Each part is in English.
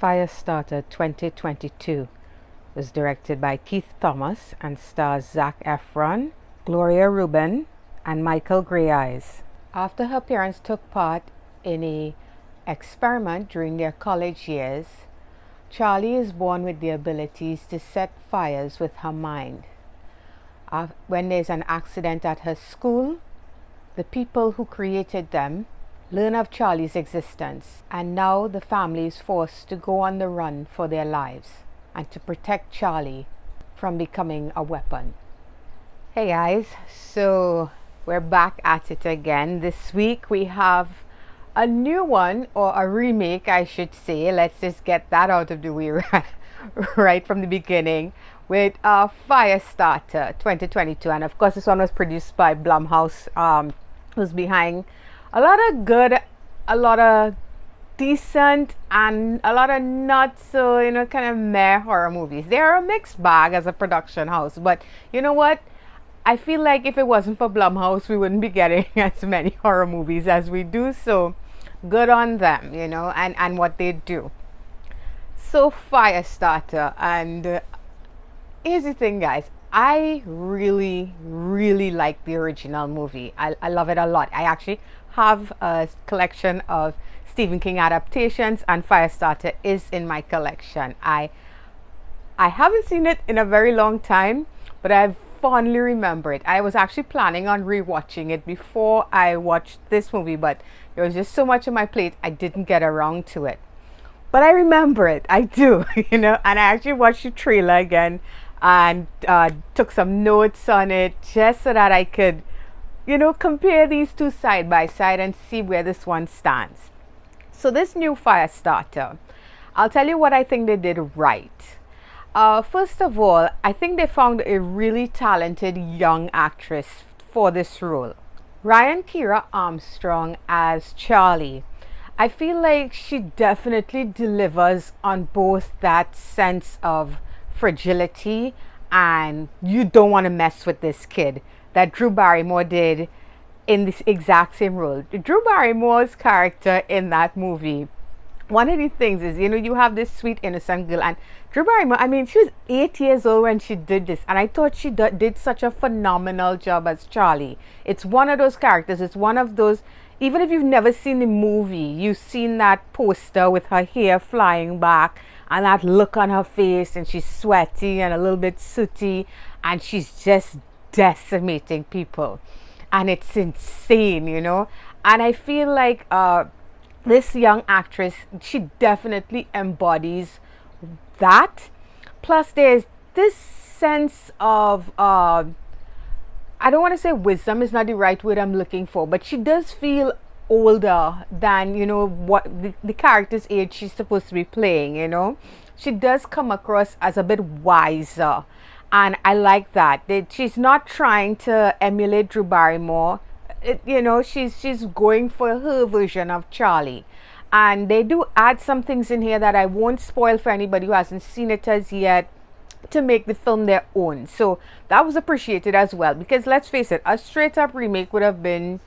Firestarter 2022 was directed by Keith Thomas and stars Zac Efron, Gloria Reuben, and Michael Griez. After her parents took part in an experiment during their college years, Charlie is born with the abilities to set fires with her mind. When there's an accident at her school, the people who created them learn of Charlie's existence, and now the family is forced to go on the run for their lives and to protect Charlie from becoming a weapon. Hey guys, so we're back at it again. This week we have a new one, or a remake I should say. Let's just get that out of the way right from the beginning, with Firestarter 2022. And of course this one was produced by Blumhouse, who's behind a lot of good, a lot of decent, and a lot of not so, kind of meh horror movies. They're a mixed bag as a production house, but you know what? I feel like if it wasn't for Blumhouse, we wouldn't be getting as many horror movies as we do. So good on them, and what they do. So Firestarter, and here's the thing, guys. I really like the original movie. I love it a lot. I actually have a collection of Stephen King adaptations, and Firestarter is in my collection. I haven't seen it in a very long time, but I fondly remember it. I was actually planning on rewatching it before I watched this movie, but there was just so much on my plate I didn't get around to it. But I remember it. I do, and I actually watched the trailer again and took some notes on it just so that I could compare these two side by side and see where this one stands. So this new Firestarter, I'll tell you what I think they did right. First of all, I think they found a really talented young actress for this role. Ryan Kiera Armstrong as Charlie. I feel like she definitely delivers on both that sense of fragility and you don't want to mess with this kid that Drew Barrymore did in this exact same role. Drew Barrymore's character in that movie, one of the things is, you have this sweet innocent girl, and Drew Barrymore, she was 8 years old when she did this, and I thought she did such a phenomenal job as Charlie. It's one of those characters, it's one of those, even if you've never seen the movie, you've seen that poster with her hair flying back and that look on her face, and she's sweaty and a little bit sooty, and she's just decimating people, and it's insane, and I feel like this young actress, she definitely embodies that. Plus there's this sense of I don't want to say wisdom is not the right word I'm looking for, but she does feel older than what the character's age she's supposed to be playing. She does come across as a bit wiser, and I like that she's not trying to emulate Drew Barrymore. She's going for her version of Charlie, and they do add some things in here that I won't spoil for anybody who hasn't seen it as yet, to make the film their own. So that was appreciated as well, because let's face it, a straight up remake would have been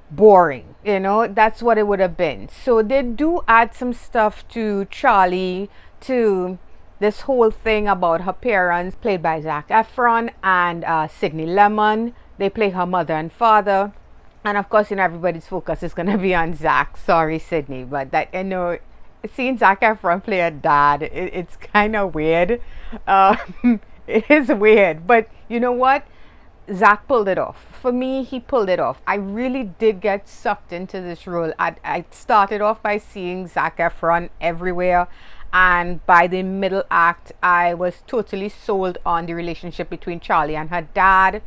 boring. That's what it would have been. So they do add some stuff to Charlie, to this whole thing about her parents, played by Zac Efron and Sydney Lemon. They play her mother and father, and of course everybody's focus is going to be on Zac. Sorry Sydney, but that seeing Zac Efron play a dad, it's kind of weird. It is weird, but you know what, Zac pulled it off. For me, he pulled it off. I really did get sucked into this role. I started off by seeing Zac Efron everywhere, and by the middle act I was totally sold on the relationship between Charlie and her dad,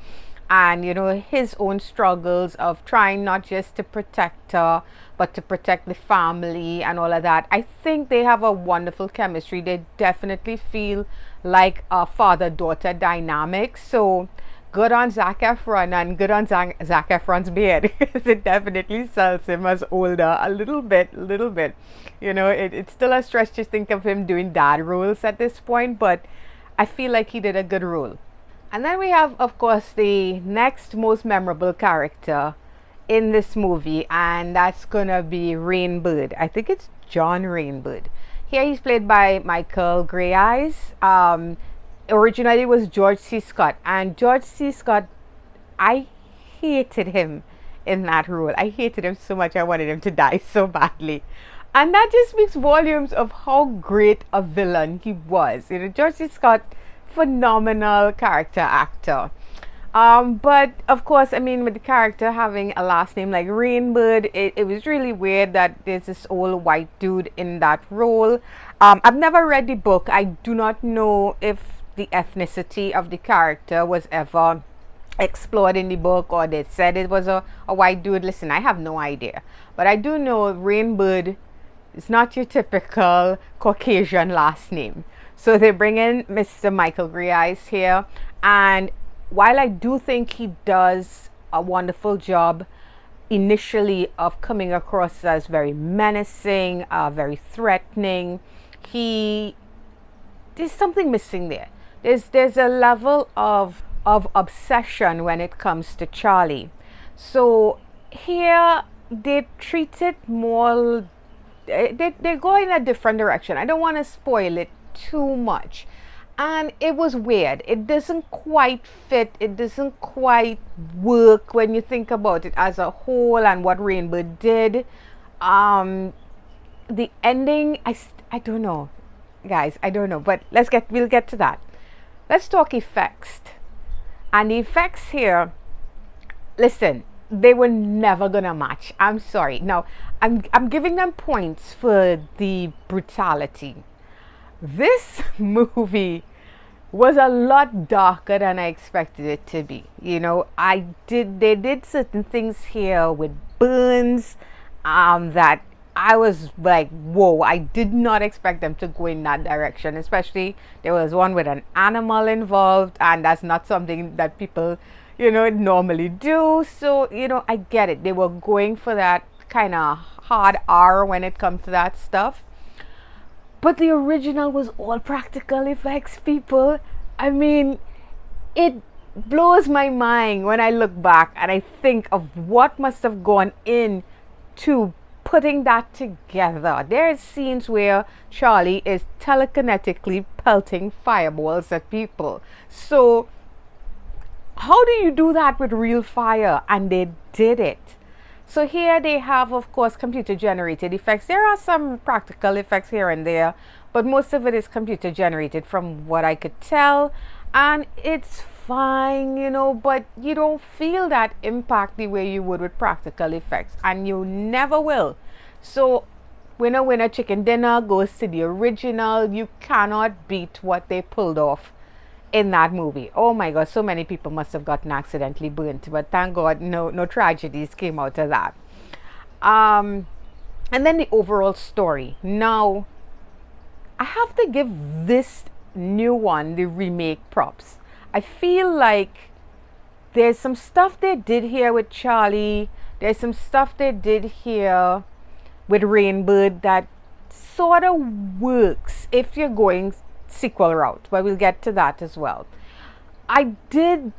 and his own struggles of trying not just to protect her but to protect the family and all of that. I think they have a wonderful chemistry. They definitely feel like a father-daughter dynamic. So good on Zac Efron, and good on Zac Efron's beard, because it definitely sells him as older a little bit. It's still a stretch to think of him doing dad roles at this point, but I feel like he did a good role. And then we have, of course, the next most memorable character in this movie, and that's gonna be Rainbird. I think it's John Rainbird. Here he's played by Michael Griez. Originally it was George C. Scott, and George C. Scott, I hated him in that role. I hated him so much. I wanted him to die so badly. And that just speaks volumes of how great a villain he was. You know, George C. Scott, phenomenal character actor. But of course, I mean, with the character having a last name like Rainbird, it was really weird that there's this old white dude in that role. I've never read the book. I do not know if the ethnicity of the character was ever explored in the book, or they said it was a white dude. Listen, I have no idea. But I do know Rainbird is not your typical Caucasian last name. So they bring in Mr. Michael Griez here, and while I do think he does a wonderful job initially of coming across as very menacing, very threatening, there's something missing there. There's a level of obsession when it comes to Charlie. So here they treat it more, they go in a different direction. I don't want to spoil it too much. And it was weird. It doesn't quite fit. It doesn't quite work when you think about it as a whole and what Rainbow did. The ending, I don't know, guys. I don't know. But we'll get to that. Let's talk effects. And the effects here, listen, they were never gonna match. I'm sorry. Now, I'm giving them points for the brutality. This movie was a lot darker than I expected it to be. You know, they did certain things here with burns that I was like, whoa, I did not expect them to go in that direction. Especially there was one with an animal involved, and that's not something that people, you know, normally do. So, you know, I get it. They were going for that kind of hard R when it comes to that stuff. But the original was all practical effects, people. I mean, it blows my mind when I look back and I think of what must have gone into putting that together. There are scenes where Charlie is telekinetically pelting fireballs at people. So how do you do that with real fire? And they did it. So here they have, of course, computer generated effects. There are some practical effects here and there, but most of it is computer generated from what I could tell. And it's fine, you know, but you don't feel that impact the way you would with practical effects, and you never will. So winner chicken dinner goes to the original. You cannot beat what they pulled off in that movie. Oh my god, so many people must have gotten accidentally burnt, but thank god no tragedies came out of that. And then the overall story. Now I have to give this new one, the remake, props. I feel like there's some stuff they did here with Charlie, there's some stuff they did here with Rainbird that sort of works if you're going sequel route, but we'll get to that as well. I did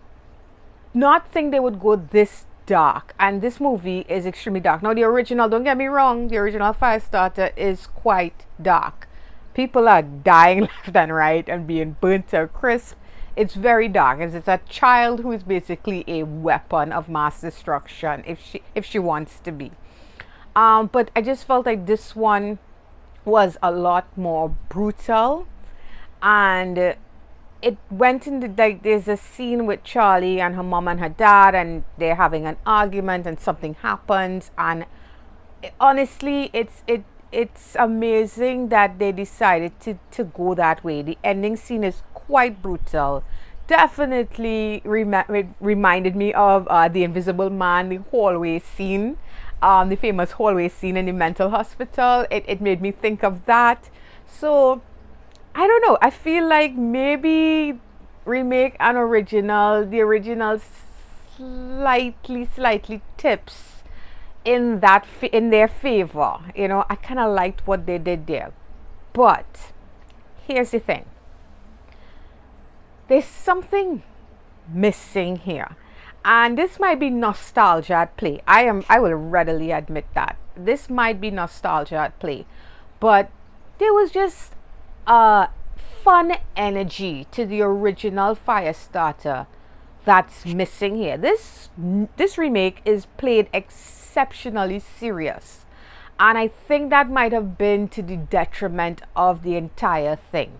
not think they would go this dark, and this movie is extremely dark. Now the original, don't get me wrong, the original Firestarter is quite dark. People are dying left and right and being burnt to a crisp. It's very dark, and it's a child who is basically a weapon of mass destruction if she wants to be. But I just felt like this one was a lot more brutal. And it went into, like, there's a scene with Charlie and her mom and her dad, and they're having an argument and something happens, and honestly it's amazing that they decided to go that way. The ending scene is quite brutal. Definitely reminded me of The Invisible Man, the hallway scene, the famous hallway scene in the mental hospital. It made me think of that. So I don't know. I feel like maybe remake and original, the original slightly tips in their favor. You know, I kind of liked what they did there. But here's the thing. There's something missing here. And this might be nostalgia at play. I will readily admit that. This might be nostalgia at play. But there was just a fun energy to the original Firestarter that's missing here. This remake is played exceptionally serious, and I think that might have been to the detriment of the entire thing.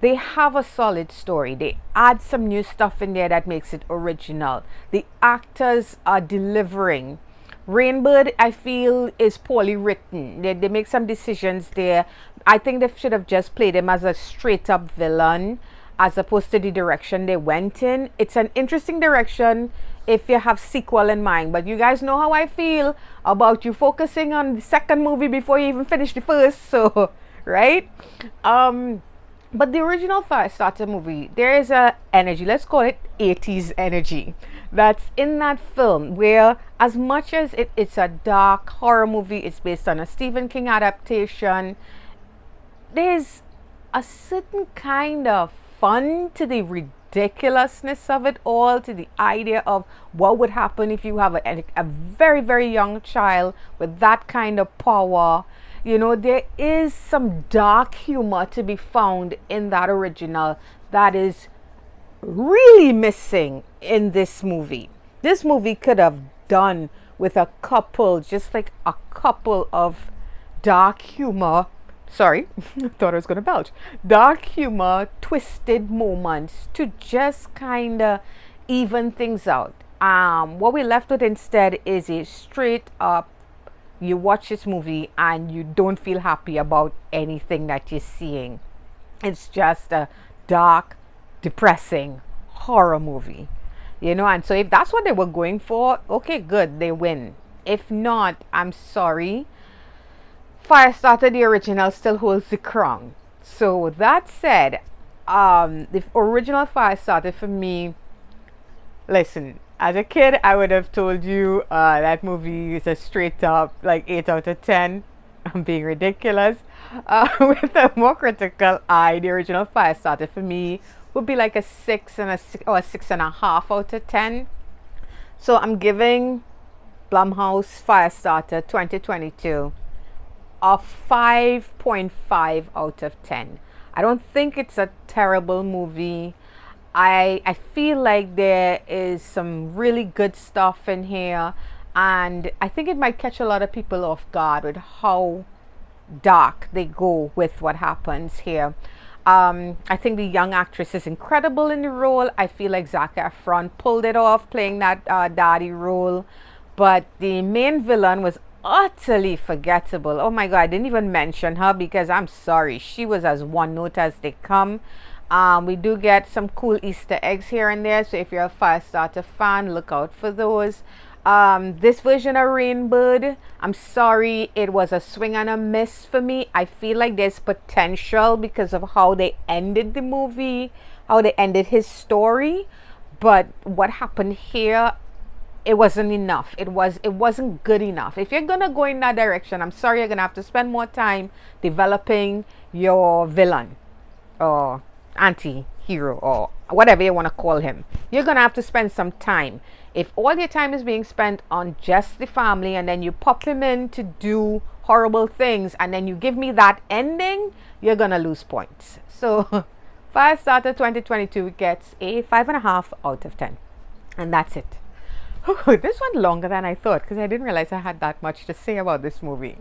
They have a solid story. They add some new stuff in there that makes it original. The actors are delivering. Rainbird, I feel, is poorly written. They make some decisions there. I think they should have just played him as a straight up villain as opposed to the direction they went in. It's an interesting direction if you have sequel in mind, but you guys know how I feel about you focusing on the second movie before you even finish the first, so right. But the original Firestarter movie, there is a energy, let's call it 80s energy, that's in that film, where as much as it's a dark horror movie, it's based on a Stephen King adaptation, there's a certain kind of fun to the ridiculousness of it all, to the idea of what would happen if you have a very, very young child with that kind of power. You know, there is some dark humor to be found in that original that is really missing in this movie. This movie could have done with a couple, just like a couple of dark humor. Sorry, I thought I was going to belch. Dark humor, twisted moments to just kind of even things out. What we're left with instead is a straight up, you watch this movie and you don't feel happy about anything that you're seeing. It's just a dark, depressing horror movie, you know. And so if that's what they were going for, okay, good, they win. If not, I'm sorry, Firestarter the original still holds the crown. So that said, the original Firestarter for me, listen, as a kid, I would have told you that movie is a straight up like 8 out of 10. I'm being ridiculous. With a more critical eye, the original Firestarter for me would be like a 6 and a 6 or a 6.5 out of 10. So I'm giving Blumhouse Firestarter 2022 a 5.5 out of 10. I don't think it's a terrible movie. I feel like there is some really good stuff in here, and I think it might catch a lot of people off guard with how dark they go with what happens here. I think the young actress is incredible in the role. I feel like Zac Efron pulled it off playing that daddy role, but the main villain was utterly forgettable. Oh my god, I didn't even mention her because I'm sorry, she was as one note as they come. We do get some cool Easter eggs here and there, so if you're a Firestarter fan, look out for those. This version of Rainbird, I'm sorry, it was a swing and a miss for me. I feel like there's potential because of how they ended the movie, how they ended his story, but what happened here, it wasn't enough. It wasn't good enough. If you're gonna go in that direction, I'm sorry, you're gonna have to spend more time developing your villain or anti-hero or whatever you want to call him. You're gonna have to spend some time. If all your time is being spent on just the family and then you pop him in to do horrible things and then you give me that ending, you're gonna lose points. So Firestarter 2022 gets a 5.5 out of 10, and that's it. This went longer than I thought because I didn't realize I had that much to say about this movie.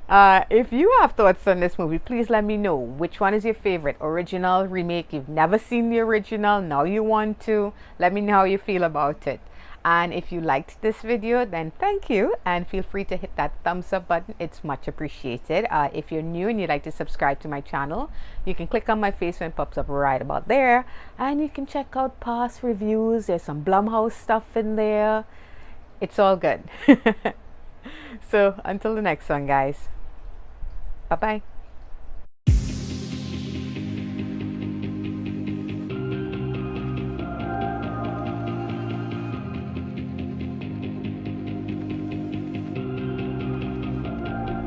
If you have thoughts on this movie, please let me know. Which one is your favorite? Original, remake? You've never seen the original, now you want to. Let me know how you feel about it. And if you liked this video, then thank you, and feel free to hit that thumbs up button. It's much appreciated. If you're new and you'd like to subscribe to my channel, you can click on my face when it pops up right about there, and you can check out past reviews. There's some Blumhouse stuff in there. It's all good. So until the next one, guys, bye bye.